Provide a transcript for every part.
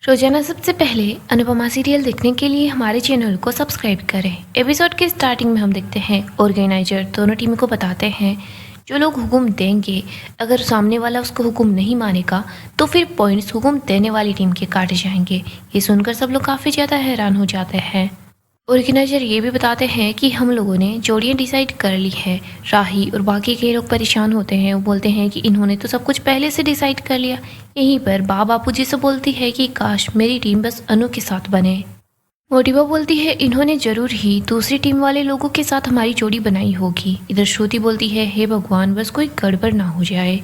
रोजाना सबसे पहले अनुपमा सीरियल देखने के लिए हमारे चैनल को सब्सक्राइब करें। एपिसोड के स्टार्टिंग में हम देखते हैं ऑर्गेनाइजर दोनों टीम को बताते हैं जो लोग हुक्म देंगे, अगर सामने वाला उसको हुक्म नहीं मानेगा तो फिर पॉइंट्स हुक्म देने वाली टीम के काटे जाएंगे। ये सुनकर सब लोग काफ़ी ज़्यादा हैरान हो जाते हैं। ऑर्गेनाइजर ये भी बताते हैं कि हम लोगों ने जोड़ियाँ डिसाइड कर ली है। राही और बाकी के लोग परेशान होते हैं, वो बोलते हैं कि इन्होंने तो सब कुछ पहले से डिसाइड कर लिया। यहीं पर बापू जी से बोलती है कि काश मेरी टीम बस अनु के साथ बने। मोटिवा बोलती है इन्होंने जरूर ही दूसरी टीम वाले लोगों के साथ हमारी जोड़ी बनाई होगी। इधर श्रुति बोलती है हे भगवान बस कोई गड़बड़ ना हो जाए।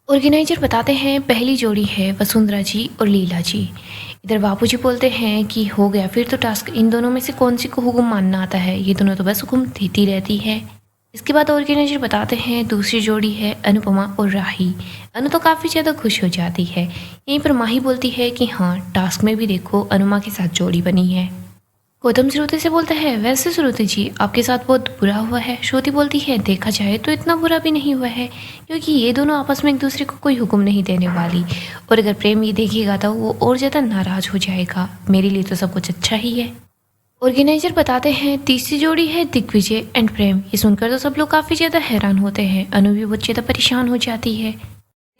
ऑर्गेनाइजर बताते हैं पहली जोड़ी है वसुंधरा जी और लीला जी। इधर बापूजी बोलते हैं कि हो गया फिर तो टास्क, इन दोनों में से कौन सी को हुक्म मानना आता है, ये दोनों तो बस हुक्म देती रहती है। इसके बाद ऑर्गेनाइजर बताते हैं दूसरी जोड़ी है अनुपमा और राही। अनु तो काफ़ी ज़्यादा खुश हो जाती है। यहीं पर माही बोलती है कि हाँ टास्क में भी देखो अनुमा के साथ जोड़ी बनी है। गौतम श्रुति से बोलता है वैसे श्रुति जी आपके साथ बहुत बुरा हुआ है। श्रुति बोलती है देखा जाए तो इतना बुरा भी नहीं हुआ है, क्योंकि ये दोनों आपस में एक दूसरे को कोई हुक्म नहीं देने वाली, और अगर प्रेम ये देखेगा तो वो और ज़्यादा नाराज़ हो जाएगा। मेरे लिए तो सब कुछ अच्छा ही है। ऑर्गेनाइजर बताते हैं तीसरी जोड़ी है दिग्विजय एंड प्रेम। ये सुनकर तो सब लोग काफ़ी ज़्यादा हैरान होते हैं। अनु भी बहुत ज़्यादा परेशान हो जाती है।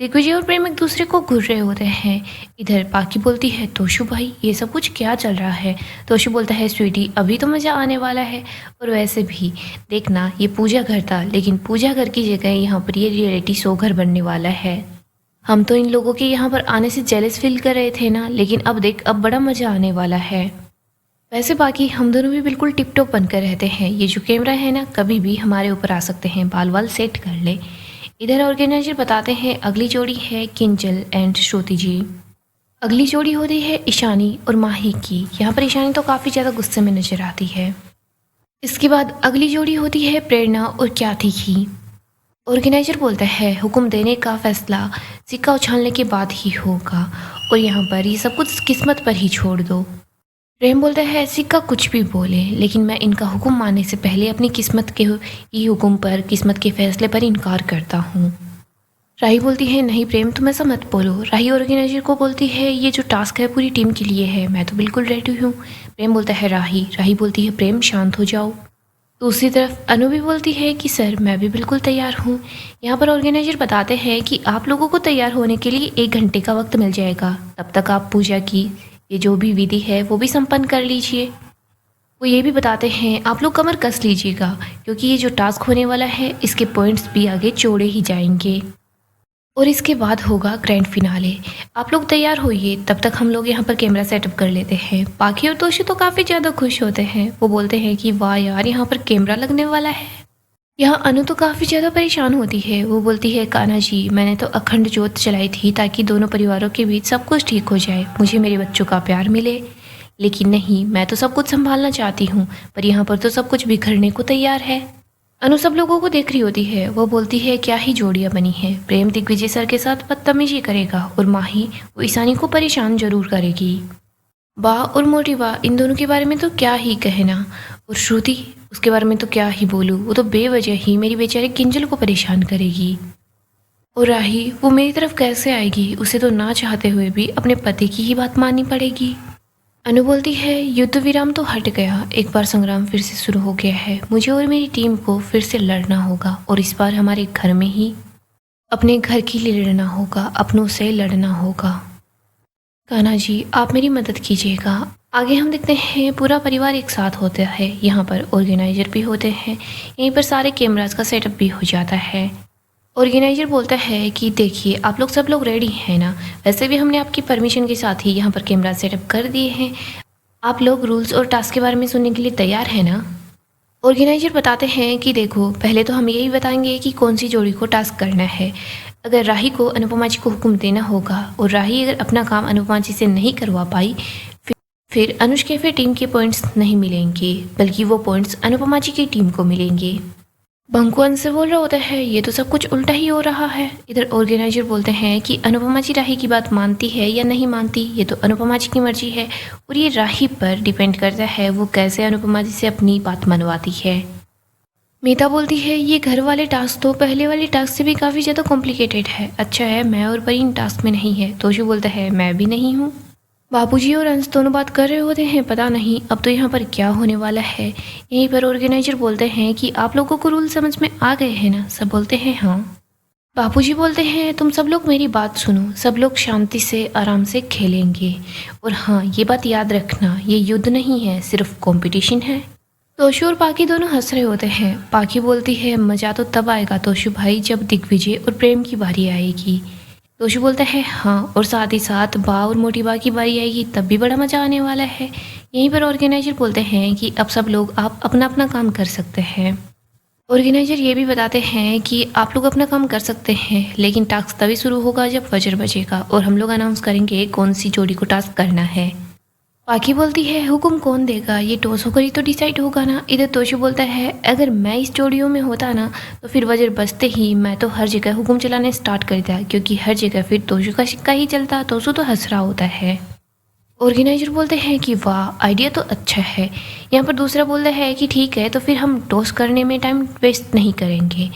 दिग्विजय और प्रेम एक दूसरे को घूर रहे होते हैं। इधर पाकी बोलती है तोशु भाई ये सब कुछ क्या चल रहा है। तोशु बोलता है स्वीटी अभी तो मज़ा आने वाला है, और वैसे भी देखना ये पूजा घर था, लेकिन पूजा घर की जगह यहाँ पर ये रियलिटी शो घर बनने वाला है। हम तो इन लोगों के यहाँ पर आने से जेलस फील कर रहे थे ना, लेकिन अब देख अब बड़ा मज़ा आने वाला है। वैसे बाकी हम दोनों भी बिल्कुल टिप टॉप बनकर रहते हैं। ये जो कैमरा है ना कभी भी हमारे ऊपर आ सकते हैं, बाल वाल सेट कर ले। इधर ऑर्गेनाइजर बताते हैं अगली जोड़ी है किंजल एंड श्रुति जी। अगली जोड़ी होती है ईशानी और माही की। यहाँ पर ईशानी तो काफ़ी ज़्यादा गुस्से में नजर आती है। इसके बाद अगली जोड़ी होती है प्रेरणा और क्याथी की। ऑर्गेनाइजर बोलता है हुक्म देने का फैसला सिक्का उछालने के बाद ही होगा, और यहाँ पर ये सब कुछ किस्मत पर ही छोड़ दो। प्रेम बोलता है सिक्का कुछ भी बोले, लेकिन मैं इनका हुक्म मानने से पहले अपनी किस्मत के ही हुक्म पर, किस्मत के फैसले पर इनकार करता हूँ। राही बोलती है नहीं प्रेम तुम ऐसा मत बोलो। राही ऑर्गेनाइजर को बोलती है ये जो टास्क है पूरी टीम के लिए है, मैं तो बिल्कुल रेडी हूँ। प्रेम बोलता है राही बोलती है प्रेम शांत हो जाओ। दूसरी तरफ अनु भी बोलती है कि सर मैं भी बिल्कुल तैयार हूँ। यहाँ पर ऑर्गेनाइजर बताते हैं कि आप लोगों को तैयार होने के लिए 1 घंटे का वक्त मिल जाएगा, तब तक आप पूजा की ये जो भी विधि है वो भी संपन्न कर लीजिए। वो ये भी बताते हैं आप लोग कमर कस लीजिएगा, क्योंकि ये जो टास्क होने वाला है इसके पॉइंट्स भी आगे जोड़े ही जाएंगे, और इसके बाद होगा ग्रैंड फिनाले। आप लोग तैयार होइए, तब तक हम लोग यहाँ पर कैमरा सेटअप कर लेते हैं। पाखी और तोशी तो काफ़ी ज़्यादा खुश होते हैं। वो बोलते हैं कि वाह यार यहाँ पर कैमरा लगने वाला है। यहाँ अनु तो काफ़ी ज़्यादा परेशान होती है। वो बोलती है कान्हा जी मैंने तो अखंड ज्योत चलाई थी ताकि दोनों परिवारों के बीच सब कुछ ठीक हो जाए, मुझे मेरे बच्चों का प्यार मिले, लेकिन नहीं मैं तो सब कुछ संभालना चाहती हूँ, पर यहाँ पर तो सब कुछ बिखरने को तैयार है। अनु सब लोगों को देख रही होती है। वो बोलती है क्या ही जोड़ियाँ बनी है। प्रेम दिग्विजय सर के साथ बदतमीजी करेगा, और माही वो ईशानी को परेशान जरूर करेगी। बा और मोटिवा इन दोनों के बारे में तो क्या ही कहना, और श्रुति उसके बारे में तो क्या ही बोलूँ, वो तो बेवजह ही मेरी बेचारे किंजल को परेशान करेगी। और राही वो मेरी तरफ कैसे आएगी, उसे तो ना चाहते हुए भी अपने पति की ही बात माननी पड़ेगी। अनु बोलती है युद्ध विराम तो हट गया, एक बार संग्राम फिर से शुरू हो गया है, मुझे और मेरी टीम को फिर से लड़ना होगा, और इस बार हमारे घर में ही अपने घर के लिए लड़ना होगा, अपनों से लड़ना होगा। कान्हा जी आप मेरी मदद कीजिएगा। आगे हम देखते हैं पूरा परिवार एक साथ होता है। यहाँ पर ऑर्गेनाइजर भी होते हैं। यहीं पर सारे कैमरास का सेटअप भी हो जाता है। ऑर्गेनाइजर बोलता है कि देखिए आप लोग सब लोग रेडी हैं ना, वैसे भी हमने आपकी परमिशन के साथ ही यहाँ पर कैमरा सेटअप कर दिए हैं। आप लोग रूल्स और टास्क के बारे में सुनने के लिए तैयार हैं ना। ऑर्गेनाइजर बताते हैं कि देखो पहले तो हम यही बताएंगे कि कौन सी जोड़ी को टास्क करना है। अगर राही को अनुपमा जी को हुक्म देना होगा, और राही अगर अपना काम अनुपमा जी से नहीं करवा पाई फिर अनुष्का फिर टीम के पॉइंट्स नहीं मिलेंगे, बल्कि वो पॉइंट्स अनुपमा जी की टीम को मिलेंगे। बंकुअन से बोल रहा होता है ये तो सब कुछ उल्टा ही हो रहा है। इधर ऑर्गेनाइजर बोलते हैं कि अनुपमा जी राही की बात मानती है या नहीं मानती ये तो अनुपमा जी की मर्जी है, और ये राही पर डिपेंड करता है वो कैसे अनुपमा जी से अपनी बात मनवाती है। मीता बोलती है ये घर वाले टास्क तो पहले वाले टास्क से भी काफ़ी ज़्यादा कॉम्प्लिकेटेड है, अच्छा है मैं और परी इन टास्क में नहीं है। तोशु बोलता है मैं भी नहीं हूँ। बाबूजी और अंश दोनों बात कर रहे होते हैं, पता नहीं अब तो यहाँ पर क्या होने वाला है। यहीं पर ऑर्गेनाइजर बोलते हैं कि आप लोगों को रूल समझ में आ गए हैं ना। सब बोलते हैं हाँ। बाबूजी बोलते हैं तुम सब लोग मेरी बात सुनो, सब लोग शांति से आराम से खेलेंगे। और हाँ, ये बात याद रखना, ये युद्ध नहीं है, सिर्फ कंपटीशन है। तोशु और पाकी दोनों हंस रहे होते हैं। पाकी बोलती है मज़ा तो तब आएगा तोशु भाई जब दिग्विजय और प्रेम की बारी आएगी। तोशु बोलता है हाँ, और साथ ही साथ बा और मोटी बा की बारी आएगी तब भी बड़ा मज़ा आने वाला है। यहीं पर ऑर्गेनाइजर बोलते हैं कि अब सब लोग आप अपना अपना काम कर सकते हैं। ऑर्गेनाइजर ये भी बताते हैं कि आप लोग अपना काम कर सकते हैं, लेकिन टास्क तभी शुरू होगा जब फजर बजेगा और हम लोग अनाउंस करेंगे कौन सी जोड़ी को टास्क करना है। पाकी बोलती है हुक्म कौन देगा, ये टॉस होकर ही तो डिसाइड होगा ना। इधर तोशु बोलता है अगर मैं इस जोड़ियों में होता ना तो फिर वजर बजते ही मैं तो हर जगह हुक्म चलाने स्टार्ट कर दिया, क्योंकि हर जगह फिर तोशु का सिक्का ही चलता। तोशु तो हंस रहा होता है। ऑर्गेनाइजर बोलते हैं कि वाह आइडिया तो अच्छा है। यहाँ पर दूसरा बोलता है कि ठीक है तो फिर हम टॉस करने में टाइम वेस्ट नहीं करेंगे।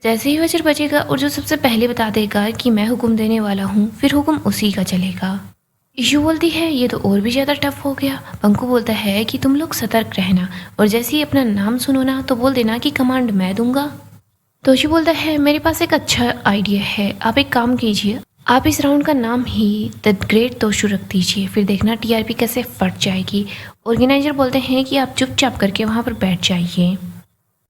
जैसे ही वजर बजेगा और जो सबसे पहले बता देगा कि मैं हुक्म देने वाला हूँ फिर हुक्म उसी का चलेगा। इशू बोलती है ये तो और भी ज़्यादा टफ हो गया। पंकु बोलता है कि तुम लोग सतर्क रहना और जैसे ही अपना नाम सुनो ना तो बोल देना कि कमांड मैं दूंगा। तोशु बोलता है मेरे पास एक अच्छा आइडिया है, आप एक काम कीजिए, आप इस राउंड का नाम ही द ग्रेट तोशु रख दीजिए, फिर देखना टीआरपी कैसे फट जाएगी। ऑर्गेनाइजर बोलते हैं कि आप चुपचाप करके वहाँ पर बैठ जाइए।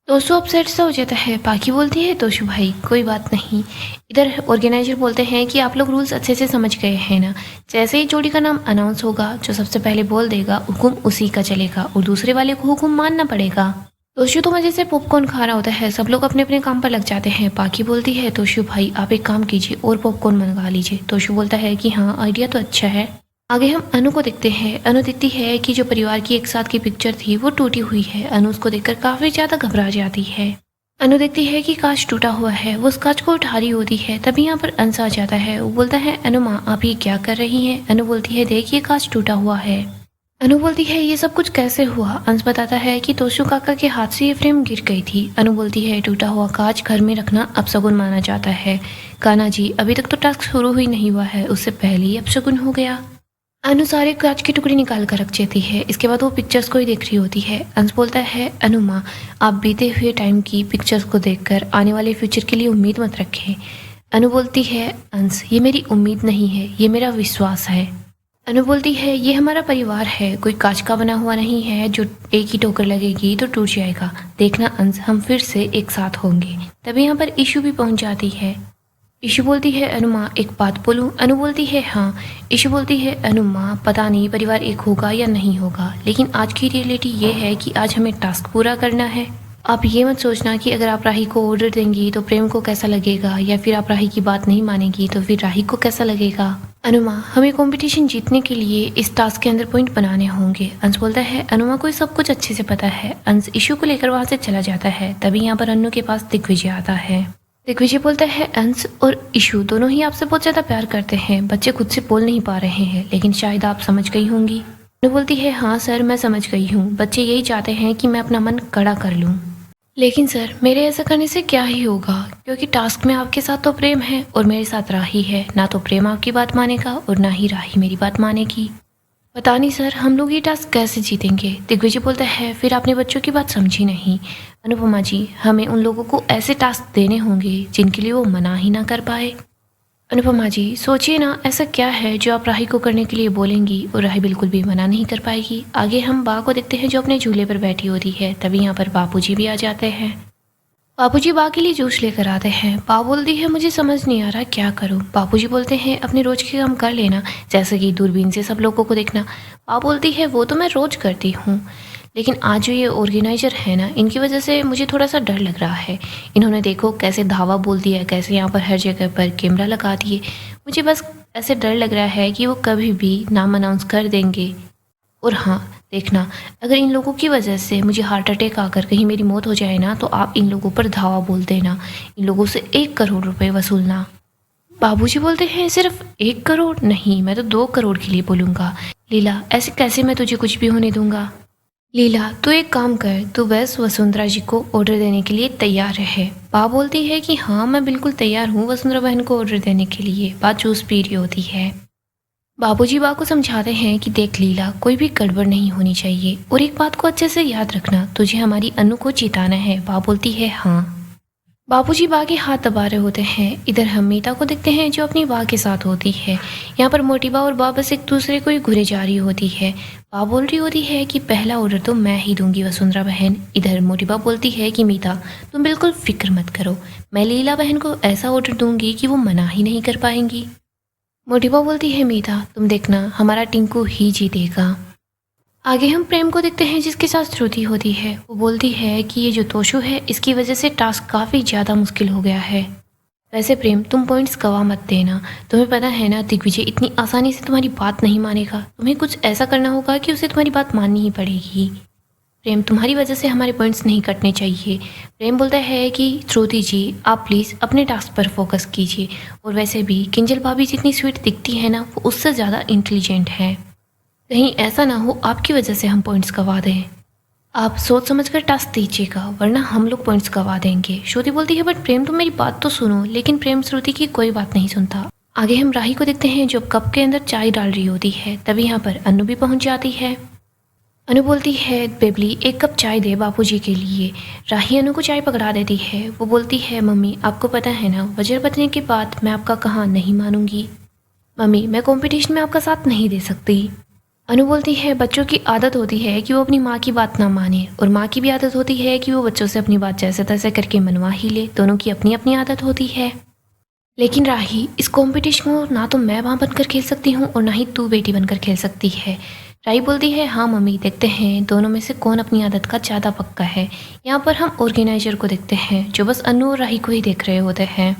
तोशु अपसेट सा हो जाता है। पाकी बोलती है तोशु भाई कोई बात नहीं। इधर ऑर्गेनाइजर बोलते हैं कि आप लोग रूल्स अच्छे से समझ गए हैं ना। जैसे ही जोड़ी का नाम अनाउंस होगा जो सबसे पहले बोल देगा हुक्म उसी का चलेगा और दूसरे वाले को हुक्म मानना पड़ेगा। तोशु तो मजे से पॉपकॉर्न खा रहा होता है। सब लोग अपने अपने काम पर लग जाते हैं। पाकी बोलती है तोशु भाई आप एक काम कीजिए और पॉपकॉर्न मंगा लीजिए। तोशु बोलता है कि हाँ आइडिया तो अच्छा है। आगे हम अनु को देखते हैं। अनु देखती है कि जो परिवार की एक साथ की पिक्चर थी वो टूटी हुई है। अनु उसको देखकर काफी ज्यादा घबरा जाती है। अनु देखती है कि कांच टूटा हुआ है, वो उस कांच को उठा रही होती है। तभी यहाँ पर अंश आ जाता है। वो बोलता है अनु माँ आप ये क्या कर रही हैं। अनु बोलती है देख ये कांच टूटा हुआ है। अनु बोलती है ये सब कुछ कैसे हुआ। अंश बताता है कि तोशु काका के हाथ से ये फ्रेम गिर गई थी। अनु बोलती है टूटा हुआ कांच घर में रखना अपशगुन माना जाता है। कान्हा जी अभी तक तो टास्क शुरू ही नहीं हुआ है, उससे पहले ही अपशगुन हो गया। अनु सारे कांच के टुकड़े निकाल कर रख देती है। इसके बाद वो पिक्चर्स को ही देख रही होती है। अंश बोलता है अनु माँ आप बीते हुए टाइम की पिक्चर्स को देखकर आने वाले फ्यूचर के लिए उम्मीद मत रखें। अनु बोलती है अंश ये मेरी उम्मीद नहीं है, ये मेरा विश्वास है। अनु बोलती है ये हमारा परिवार है, कोई कांच का बना हुआ नहीं है जो एक ही ठोकर लगेगी तो टूट जाएगा। देखना अंश हम फिर से एक साथ होंगे। तभी यहाँ पर इशू भी पहुँच जाती है। इशू बोलती है अनु माँ एक बात बोलूँ। अनु बोलती है हाँ। इशू बोलती है अनु माँ पता नहीं परिवार एक होगा या नहीं होगा, लेकिन आज की रियलिटी ये है कि आज हमें टास्क पूरा करना है। आप ये मत सोचना कि अगर आप राही को ऑर्डर देंगी तो प्रेम को कैसा लगेगा, या फिर आप राही की बात नहीं मानेगी तो फिर राही को कैसा लगेगा। अनु माँ हमें कंपटीशन जीतने के लिए इस टास्क के अंदर पॉइंट बनाने होंगे। अंश बोलता है अनु माँ को सब कुछ अच्छे से पता है। अंश इशू को लेकर वहाँ से चला जाता है। तभी यहाँ पर अनु के पास दिग्विजय आता है। दिग्विजय बोलता है अंश और इशू दोनों ही आपसे बहुत ज़्यादा प्यार करते हैं, बच्चे खुद से बोल नहीं पा रहे हैं, लेकिन शायद आप समझ गई होंगी। अनु बोलती है हाँ सर मैं समझ गई हूँ, बच्चे यही चाहते हैं कि मैं अपना मन कड़ा कर लूँ, लेकिन सर मेरे ऐसा करने से क्या ही होगा, क्योंकि टास्क में आपके साथ तो प्रेम है और मेरे साथ राही है। ना तो प्रेम आपकी बात मानेगा और ना ही राही मेरी बात मानेगी। पता नहीं सर हम लोग ये टास्क कैसे जीतेंगे। दिग्विजय बोलता है फिर आपने बच्चों की बात समझी नहीं। अनुपमा जी हमें उन लोगों को ऐसे टास्क देने होंगे जिनके लिए वो मना ही ना कर पाए। अनुपमा जी सोचिए ना ऐसा क्या है जो आप राही को करने के लिए बोलेंगी और राही बिल्कुल भी मना नहीं कर पाएगी। आगे हम बा को देखते हैं जो अपने झूले पर बैठी होती है। तभी यहाँ पर बापूजी भी आ जाते हैं। बापूजी बा के लिए जूस लेकर आते हैं। बा बोलती है मुझे समझ नहीं आ रहा क्या करूं। बापूजी बोलते हैं अपने रोज के काम कर लेना, जैसे कि दूरबीन से सब लोगों को देखना। बा बोलती है वो तो मैं रोज करती हूँ, लेकिन आज जो ये ऑर्गेनाइजर है ना इनकी वजह से मुझे थोड़ा सा डर लग रहा है। इन्होंने देखो कैसे धावा बोल दिया, कैसे यहाँ पर हर जगह पर कैमरा लगा दिए। मुझे बस ऐसे डर लग रहा है कि वो कभी भी नाम अनाउंस कर देंगे। और हाँ देखना अगर इन लोगों की वजह से मुझे हार्ट अटैक आकर कहीं मेरी मौत हो जाए ना तो आप इन लोगों पर धावा बोल देना, इन लोगों से 1 करोड़ रुपए वसूलना। बाबूजी बोलते हैं सिर्फ 1 करोड़ नहीं, मैं तो 2 करोड़ के लिए बोलूँगा। लीला ऐसे कैसे मैं तुझे कुछ भी होने दूंगा। लीला तू एक काम कर, तू बस वसुंधरा जी को ऑर्डर देने के लिए तैयार है। बा बोलती है कि हाँ मैं बिल्कुल तैयार हूँ वसुंधरा बहन को ऑर्डर देने के लिए। बात जूस पी रही होती है। बाबूजी बा को समझाते हैं कि देख लीला, कोई भी गड़बड़ नहीं होनी चाहिए और एक बात को अच्छे से याद रखना, तुझे हमारी अनु को जिताना है। बा बोलती है हाँ। बाबूजी बा के हाथ दबा रहे होते हैं। इधर हम मीता को देखते हैं जो अपनी बा के साथ होती है। यहाँ पर मोटी बा और बा बस एक दूसरे को ही घुरे जा रही होती है। बा बोल रही होती है कि पहला ऑर्डर तो मैं ही दूंगी वसुंधरा बहन। इधर मोटी बा बोलती है कि मीता तुम बिल्कुल फिक्र मत करो, मैं लीला बहन को ऐसा ऑर्डर दूंगी कि वो मना ही नहीं कर पाएंगी। मोटी बा बोलती है मीता तुम देखना हमारा टिंकू ही जीतेगा। आगे हम प्रेम को देखते हैं जिसके साथ श्रुति होती है। वो बोलती है कि ये जो तोशु है इसकी वजह से टास्क काफ़ी ज़्यादा मुश्किल हो गया है। वैसे प्रेम तुम पॉइंट्स गवा मत देना, तुम्हें पता है ना दिग्विजय इतनी आसानी से तुम्हारी बात नहीं मानेगा, तुम्हें कुछ ऐसा करना होगा कि उसे तुम्हारी बात माननी ही पड़ेगी। प्रेम तुम्हारी वजह से हमारे पॉइंट्स नहीं कटने चाहिए। प्रेम बोलता है कि श्रुति जी आप प्लीज़ अपने टास्क पर फोकस कीजिए, और वैसे भी किंजल भाभी जितनी स्वीट दिखती है ना वो उससे ज़्यादा इंटेलिजेंट है, कहीं ऐसा ना हो आपकी वजह से हम पॉइंट्स गवा दें। आप सोच समझकर टास्क दीजिएगा वरना हम लोग पॉइंट्स गवा देंगे। श्रुति बोलती है बट प्रेम तुम मेरी बात तो सुनो, लेकिन प्रेम श्रुति की कोई बात नहीं सुनता। आगे हम राही को देखते हैं जो कप के अंदर चाय डाल रही होती है। तभी यहाँ पर अनु भी पहुँच जाती है। अनु बोलती है बेबली एक कप चाय दे बापूजी के लिए। राही अनु को चाय पकड़ा देती है। वो बोलती है मम्मी आपको पता है ना वज्र बचने के बाद मैं आपका कहाँ नहीं मानूंगी। मम्मी मैं कंपटीशन में आपका साथ नहीं दे सकती। अनु बोलती है बच्चों की आदत होती है कि वो अपनी माँ की बात ना माने, और माँ की भी आदत होती है कि वो बच्चों से अपनी बात जैसे तैसे करके मनवा ही ले। दोनों की अपनी अपनी आदत होती है। लेकिन राही इस कंपटीशन को ना तो मैं माँ बनकर खेल सकती हूँ और ना ही तू बेटी बनकर खेल सकती है। राही बोलती है हाँ मम्मी देखते हैं दोनों में से कौन अपनी आदत का ज़्यादा पक्का है। यहाँ पर हम ऑर्गेनाइजर को देखते हैं जो बस अनु और राही को ही देख रहे होते हैं।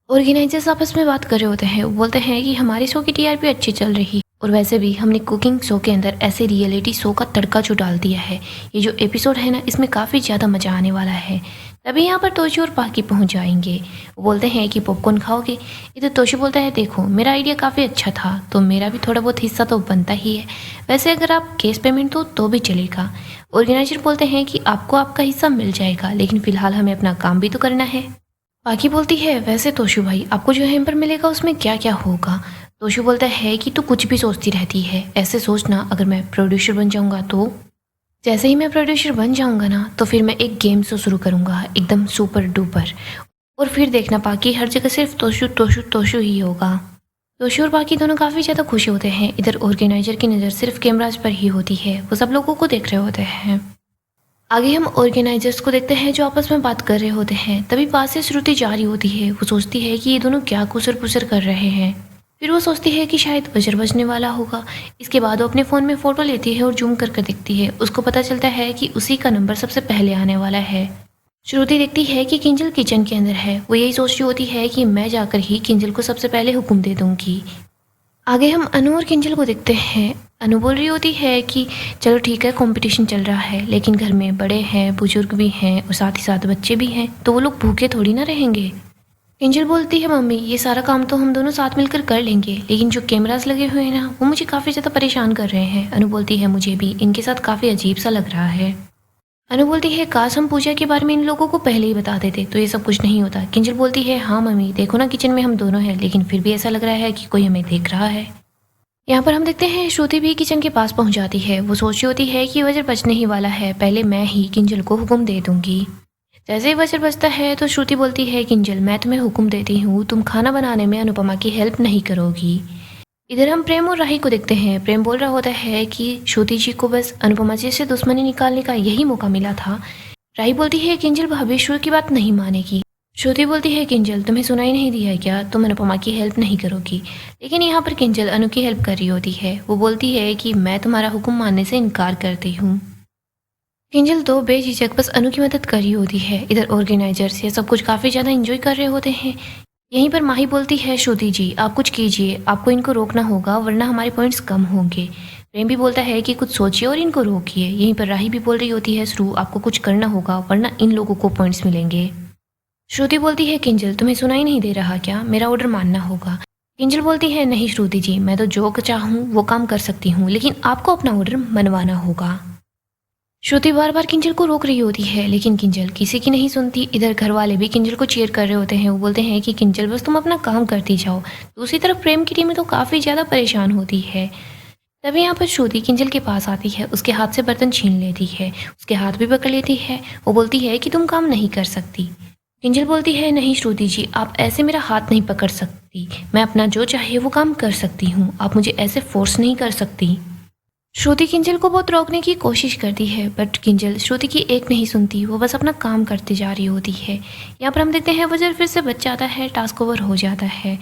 ऑर्गेनाइजर्स आपस में बात कर रहे होते हैं। वो बोलते हैं कि हमारे शो की टीआरपी अच्छी चल रही, और वैसे भी हमने कुकिंग शो के अंदर ऐसे रियलिटी शो का तड़का जो डाल दिया है, ये जो एपिसोड है ना इसमें काफ़ी ज़्यादा मज़ा आने वाला है। तभी यहाँ पर तोशु और पाकी पहुँच जाएंगे। वो बोलते हैं कि पॉपकॉर्न खाओगे। इधर तोशु बोलता है देखो मेरा आइडिया काफ़ी अच्छा था तो मेरा भी थोड़ा बहुत हिस्सा तो बनता ही है, वैसे अगर आप कैश पेमेंट दो तो भी चलेगा। ऑर्गेनाइजर बोलते हैं कि आपको आपका हिस्सा मिल जाएगा, लेकिन फ़िलहाल हमें अपना काम भी तो करना है। पाकी बोलती है वैसे तोशु भाई आपको जो हेम्पर मिलेगा उसमें क्या क्या होगा। तोशु बोलता है कि तू कुछ भी सोचती रहती है, ऐसे सोचना अगर मैं प्रोड्यूसर बन जाऊंगा तो। जैसे ही मैं प्रोड्यूसर बन जाऊंगा ना तो फिर मैं एक गेम शो शुरू करूंगा एकदम सुपर डुपर, और फिर देखना पाकी हर जगह सिर्फ तोशु तोशु तोशु ही होगा। तोशु और पाकी दोनों काफ़ी ज़्यादा खुश होते हैं। इधर ऑर्गेनाइजर की नज़र सिर्फ कैमराज पर ही होती है, वो सब लोगों को देख रहे होते हैं। आगे हम ऑर्गेनाइजर्स को देखते हैं जो आपस में बात कर रहे होते हैं। तभी पास से श्रुति जा रही होती है। वो सोचती है कि ये दोनों क्या कुसर पुसर कर रहे हैं। फिर वो सोचती है कि शायद वज्र बजने वाला होगा। इसके बाद वो अपने फ़ोन में फ़ोटो लेती है और जूम कर देखती है। उसको पता चलता है कि उसी का नंबर सबसे पहले आने वाला है। श्रुति देखती है कि किंजल किचन के अंदर है। वो यही सोच रही होती है कि मैं जाकर ही किंजल को सबसे पहले हुक्म दे दूँगी। आगे हम अनु और किंजल को देखते हैं। अनु बोल रही होती है कि चलो ठीक है कंपटीशन चल रहा है, लेकिन घर में बड़े हैं बुजुर्ग भी हैं और साथ ही साथ बच्चे भी हैं, तो वो लोग भूखे थोड़ी ना रहेंगे। किंजल बोलती है मम्मी ये सारा काम तो हम दोनों साथ मिलकर कर लेंगे, लेकिन जो कैमरास लगे हुए हैं ना वो मुझे काफ़ी ज़्यादा परेशान कर रहे हैं। अनु बोलती है मुझे भी इनके साथ काफ़ी अजीब सा लग रहा है। अनु बोलती है काश हम पूजा के बारे में इन लोगों को पहले ही बता देते तो ये सब कुछ नहीं होता। किंजल बोलती है हाँ मम्मी देखो ना किचन में हम दोनों हैं, लेकिन फिर भी ऐसा लग रहा है कि कोई हमें देख रहा है। यहाँ पर हम देखते हैं श्रुति भी किचन के पास पहुँच जाती है। वो सोच रही होती है कि वज्र बचने ही वाला है, पहले मैं ही किंजल को हुक्म दे दूंगी। जैसे ही वज्र बचता है तो श्रुति बोलती है किंजल मैं तुम्हें हुक्म देती हूँ, तुम खाना बनाने में अनुपमा की हेल्प नहीं करोगी। इधर हम प्रेम और राही को देखते हैं। प्रेम बोल रहा होता है कि श्रुति जी को बस अनुपमा जी से दुश्मनी निकालने का यही मौका मिला था। राही बोलती है किंजल भाभी श्रुति की बात नहीं मानेगी। श्रुति बोलती है किंजल तुम्हें सुनाई नहीं दिया क्या, तुम अनुपमा की हेल्प नहीं करोगी। लेकिन यहाँ पर किंजल अनु की हेल्प कर रही होती है। वो बोलती है कि मैं तुम्हारा हुक्म मानने से इनकार करती हूँ। किंजल तो बेझिझक बस अनु की मदद कर रही होती है। इधर ऑर्गेनाइजर्स ये सब कुछ काफ़ी ज़्यादा इंजॉय कर रहे होते हैं। यहीं पर माही बोलती है श्रुति जी आप कुछ कीजिए, आपको इनको रोकना होगा वरना हमारे पॉइंट्स कम होंगे। प्रेम भी बोलता है कि कुछ सोचिए और इनको रोकिए। यहीं पर राही भी बोल रही होती है श्रु आपको कुछ करना होगा वरना इन लोगों को पॉइंट्स मिलेंगे। श्रुति बोलती है किंजल तुम्हें सुनाई नहीं दे रहा क्या, मेरा ऑर्डर मानना होगा। किंजल बोलती है नहीं श्रुति जी मैं तो जो चाहूँ वो काम कर सकती हूँ, लेकिन आपको अपना ऑर्डर मनवाना होगा। श्रुति बार बार किंजल को रोक रही होती है, लेकिन किंजल किसी की नहीं सुनती। इधर घर वाले भी किंजल को चीयर कर रहे होते हैं। वो बोलते हैं कि किंजल बस तुम अपना काम करती जाओ। दूसरी तरफ प्रेम की टीम तो काफ़ी ज़्यादा परेशान होती है। तभी यहाँ पर श्रुति किंजल के पास आती है, उसके हाथ से बर्तन छीन लेती है, उसके हाथ भी पकड़ लेती है। वो बोलती है कि तुम काम नहीं कर सकती। किंजल बोलती है, नहीं श्रुति जी, आप ऐसे मेरा हाथ नहीं पकड़ सकती। मैं अपना जो चाहे वो काम कर सकती हूँ, आप मुझे ऐसे फोर्स नहीं कर सकती। श्रुति किंजल को बहुत रोकने की कोशिश करती है, बट किंजल श्रुति की एक नहीं सुनती। वो बस अपना काम करते जा रही होती है। यहाँ पर हम देखते हैं वजर फिर से बच जाता है, टास्क ओवर हो जाता है।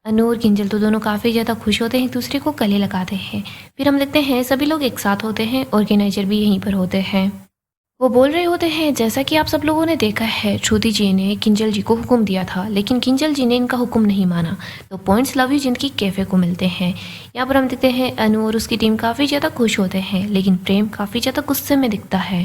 अनु और किंजल तो दोनों काफ़ी ज़्यादा खुश होते हैं, एक दूसरे को गले लगाते हैं। फिर हम देखते हैं सभी लोग एक साथ होते हैं, ऑर्गेनाइजर भी यहीं पर होते हैं। वो बोल रहे होते हैं, जैसा कि आप सब लोगों ने देखा है, श्रुति जी ने किंजल जी को हुक्म दिया था, लेकिन किंजल जी ने इनका हुक्म नहीं माना, तो पॉइंट्स लव यू जिनकी कैफ़े को मिलते हैं। यहाँ पर हम देखते हैं अनु और उसकी टीम काफ़ी ज़्यादा खुश होते हैं, लेकिन प्रेम काफ़ी ज़्यादा गुस्से में दिखता है।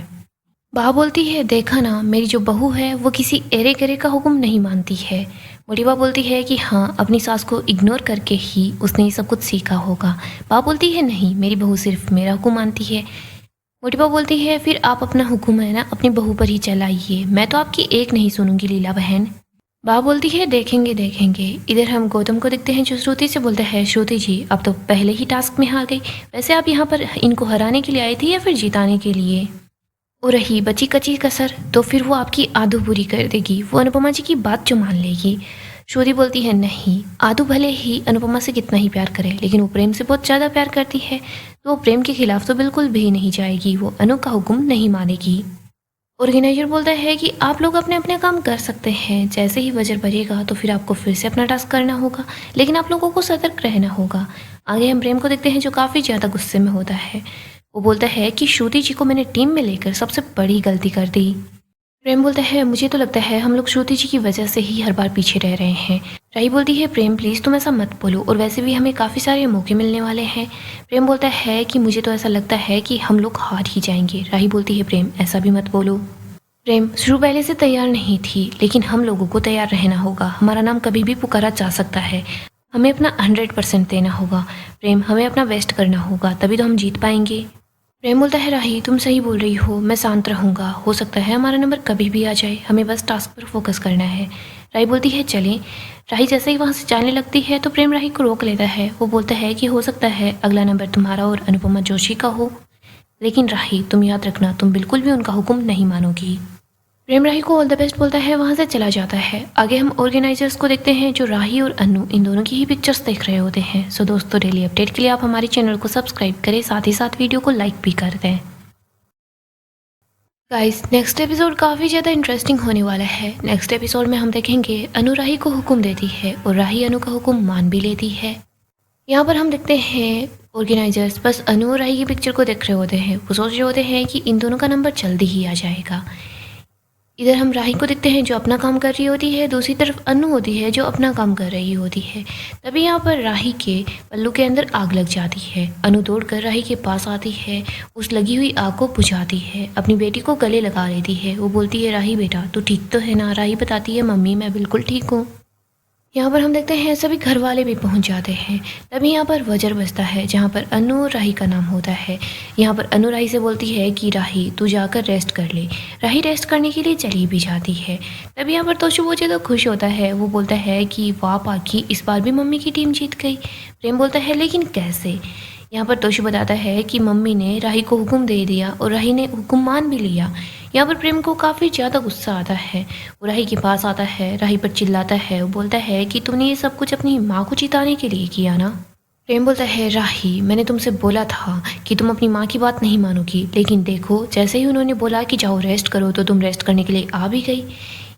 बा बोलती है, देखा ना, मेरी जो बहू है वो किसी एरे गरे का हुक्म नहीं मानती है। मोटिबा बोलती है कि हाँ, अपनी सास को इग्नोर करके ही उसने ये सब कुछ सीखा होगा। बा बोलती है, नहीं, मेरी बहू सिर्फ मेरा हुक्म मानती है। मोटिबा बोलती है, फिर आप अपना हुक्म है ना अपनी बहू पर ही चलाइए, मैं तो आपकी एक नहीं सुनूंगी लीला बहन। बा बोलती है, देखेंगे देखेंगे। इधर हम गौतम को देखते हैं, जो श्रुति से बोलते हैं, श्रुति जी अब तो पहले ही टास्क में हार गई, वैसे आप यहाँ पर इनको हराने के लिए आई थी या फिर जिताने के लिए? और रही बची कची कसर, तो फिर वो आपकी आदू पूरी कर देगी, वो अनुपमा जी की बात जो मान लेगी। श्रुति बोलती है, नहीं, आदू भले ही अनुपमा से कितना ही प्यार करे, लेकिन वो प्रेम से बहुत ज़्यादा प्यार करती है, तो वो प्रेम के खिलाफ तो बिल्कुल भी नहीं जाएगी, वो अनु का हुक्म नहीं मानेगी। ऑर्गेनाइजर बोलता है कि आप लोग अपने अपने काम कर सकते हैं, जैसे ही वजर बजेगा तो फिर आपको फिर से अपना टास्क करना होगा, लेकिन आप लोगों को सतर्क रहना होगा। आगे हम प्रेम को देखते हैं, जो काफ़ी ज़्यादा गुस्से में होता है। वो बोलता है कि श्रुति जी को मैंने टीम में लेकर सबसे बड़ी गलती कर दी। प्रेम बोलता है, मुझे तो लगता है हम लोग श्रुति जी की वजह से ही हर बार पीछे रह रहे हैं। राही बोलती है, प्रेम प्लीज़ तुम ऐसा मत बोलो, और वैसे भी हमें काफ़ी सारे मौके मिलने वाले हैं। प्रेम बोलता है कि मुझे तो ऐसा लगता है कि हम लोग हार ही जाएंगे। राही बोलती है, प्रेम ऐसा भी मत बोलो। प्रेम, शुरू पहले से तैयार नहीं थी, लेकिन हम लोगों को तैयार रहना होगा, हमारा नाम कभी भी पुकारा जा सकता है, हमें अपना 100% देना होगा। प्रेम, हमें अपना बेस्ट करना होगा, तभी तो हम जीत पाएंगे। प्रेम बोलता है, राही तुम सही बोल रही हो, मैं शांत रहूँगा, हो सकता है हमारा नंबर कभी भी आ जाए, हमें बस टास्क पर फोकस करना है। राही बोलती है, चलें। राही जैसे ही वहाँ से जाने लगती है तो प्रेम राही को रोक लेता है। वो बोलता है कि हो सकता है अगला नंबर तुम्हारा और अनुपमा जोशी का हो, लेकिन राही तुम याद रखना, तुम बिल्कुल भी उनका हुक्म नहीं मानोगी। प्रेम राही को ऑल द बेस्ट बोलता है, वहाँ से चला जाता है। आगे हम ऑर्गेनाइजर्स को देखते हैं, जो राही और अनु इन दोनों की ही पिक्चर्स देख रहे होते हैं। सो दोस्तों, डेली अपडेट के लिए आप हमारे चैनल को सब्सक्राइब करें, साथ ही साथ वीडियो को लाइक भी कर दें। गाइस, नेक्स्ट एपिसोड काफ़ी ज़्यादा इंटरेस्टिंग होने वाला है। नेक्स्ट एपिसोड में हम देखेंगे अनु राही को हुक्म देती है और राही अनु का हुक्म मान भी लेती है। यहाँ पर हम देखते हैं ऑर्गेनाइजर्स बस अनु और राही की पिक्चर को देख रहे होते हैं। वो सोच रहे होते हैं कि इन दोनों का नंबर जल्दी ही आ जाएगा। इधर हम राही को देखते हैं, जो अपना काम कर रही होती है, दूसरी तरफ अनु होती है जो अपना काम कर रही होती है। तभी यहाँ पर राही के पल्लू के अंदर आग लग जाती है। अनु दौड़कर राही के पास आती है, उस लगी हुई आग को बुझाती है, अपनी बेटी को गले लगा लेती है। वो बोलती है, राही बेटा तू ठीक तो है ना? राही बताती है, मम्मी मैं बिल्कुल ठीक हूँ। यहाँ पर हम देखते हैं सभी घर वाले भी पहुँच जाते हैं। तभी यहाँ पर वजर बजता है, जहाँ पर अनु और राही का नाम होता है। यहाँ पर अनु राही से बोलती है कि राही तू जाकर रेस्ट कर ले। राही रेस्ट करने के लिए चली भी जाती है। तभी यहाँ पर तोशु बहुत ज़्यादा खुश होता है। वो बोलता है कि वाह पाकी, इस बार भी मम्मी की टीम जीत गई। प्रेम बोलता है, लेकिन कैसे? यहाँ पर तोशु बताता है कि मम्मी ने राही को हुक्म दे दिया और राही ने हुक्म मान भी लिया। यहाँ पर प्रेम को काफ़ी ज़्यादा गुस्सा आता है। वो राही के पास आता है, राही पर चिल्लाता है। वो बोलता है कि तुमने ये सब कुछ अपनी माँ को जिताने के लिए किया ना? प्रेम बोलता है, राही मैंने तुमसे बोला था कि तुम अपनी माँ की बात नहीं मानोगी, लेकिन देखो जैसे ही उन्होंने बोला कि जाओ रेस्ट करो तो तुम रेस्ट करने के लिए आ भी गई।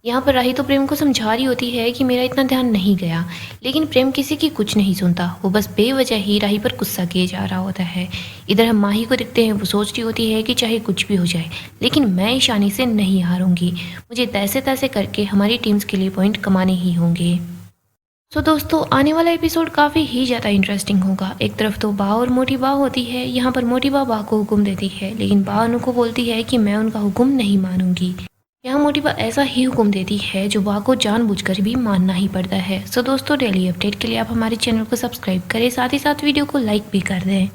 यहाँ पर राही तो प्रेम को समझा रही होती है कि मेरा इतना ध्यान नहीं गया, लेकिन प्रेम किसी की कुछ नहीं सुनता। वो बस बेवजह ही राही पर गुस्सा किए जा रहा होता है। इधर हम माही को देखते हैं। वो सोच रही होती है कि चाहे कुछ भी हो जाए, लेकिन मैं ईशानी से नहीं हारूंगी, मुझे तैसे तैसे करके हमारी टीम्स के लिए पॉइंट कमाने ही होंगे। सो दोस्तों, आने वाला एपिसोड काफ़ी ही ज़्यादा इंटरेस्टिंग होगा। एक तरफ तो बा और मोटी बा होती है। यहाँ पर मोटी बा को हुक्म देती है, लेकिन बा अनु को बोलती है कि मैं उनका हुक्म नहीं मानूंगी। यहाँ मोटी बा ऐसा ही हुक्म देती है जो बा को जानबूझकर भी मानना ही पड़ता है। सो दोस्तों, डेली अपडेट के लिए आप हमारे चैनल को सब्सक्राइब करें, साथ ही साथ वीडियो को लाइक भी कर दें।